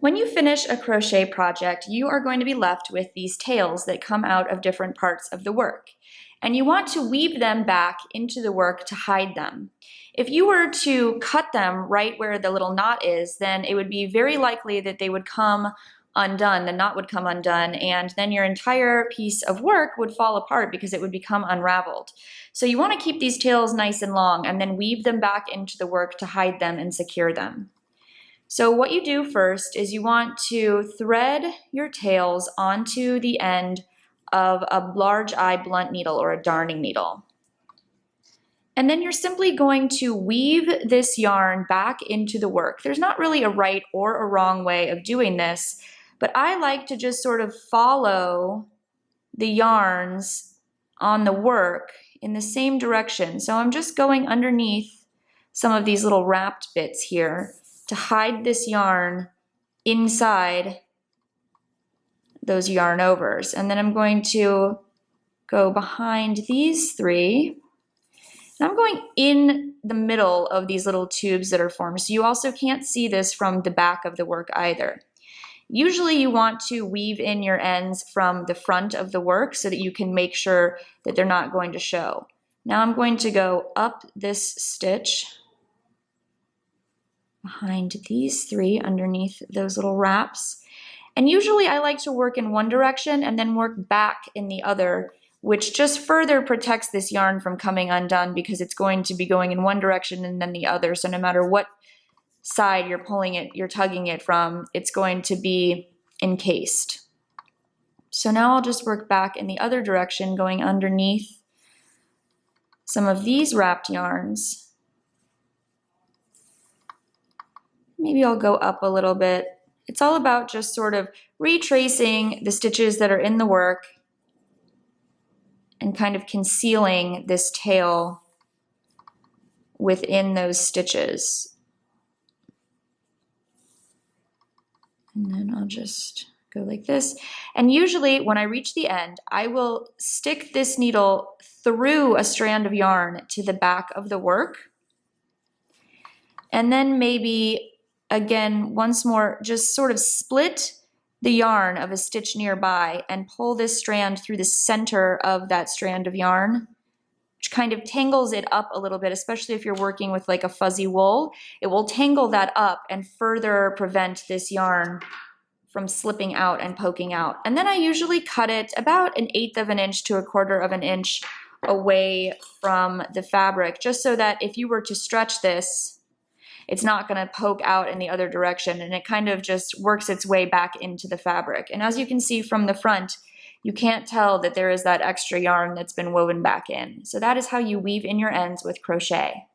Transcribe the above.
When you finish a crochet project, you are going to be left with these tails that come out of different parts of the work. And you want to weave them back into the work to hide them. If you were to cut them right where the little knot is, then it would be very likely that they would come undone, the knot would come undone, and then your entire piece of work would fall apart because it would become unraveled. So you want to keep these tails nice and long and then weave them back into the work to hide them and secure them. So what you do first is you want to thread your tails onto the end of a large eye blunt needle or a darning needle. And then you're simply going to weave this yarn back into the work. There's not really a right or a wrong way of doing this, but I like to just sort of follow the yarns on the work in the same direction. So I'm just going underneath some of these little wrapped bits here to hide this yarn inside those yarn overs. And then I'm going to go behind these three. And I'm going in the middle of these little tubes that are formed. So you also can't see this from the back of the work either. Usually you want to weave in your ends from the front of the work so that you can make sure that they're not going to show. Now I'm going to go up this stitch behind these three underneath those little wraps. And usually I like to work in one direction and then work back in the other, which just further protects this yarn from coming undone because it's going to be going in one direction and then the other. So no matter what side you're pulling it, you're tugging it from, it's going to be encased. So now I'll just work back in the other direction, going underneath some of these wrapped yarns. Maybe I'll go up a little bit. It's all about just sort of retracing the stitches that are in the work and kind of concealing this tail within those stitches. And then I'll just go like this. And usually when I reach the end, I will stick this needle through a strand of yarn to the back of the work. And then maybe again, once more, just sort of split the yarn of a stitch nearby and pull this strand through the center of that strand of yarn, which kind of tangles it up a little bit, especially if you're working with like a fuzzy wool. It will tangle that up and further prevent this yarn from slipping out and poking out. And then I usually cut it about 1/8 of an inch to 1/4 of an inch away from the fabric, just so that if you were to stretch this, it's not going to poke out in the other direction, and it kind of just works its way back into the fabric. And as you can see from the front, you can't tell that there is that extra yarn that's been woven back in. So that is how you weave in your ends with crochet.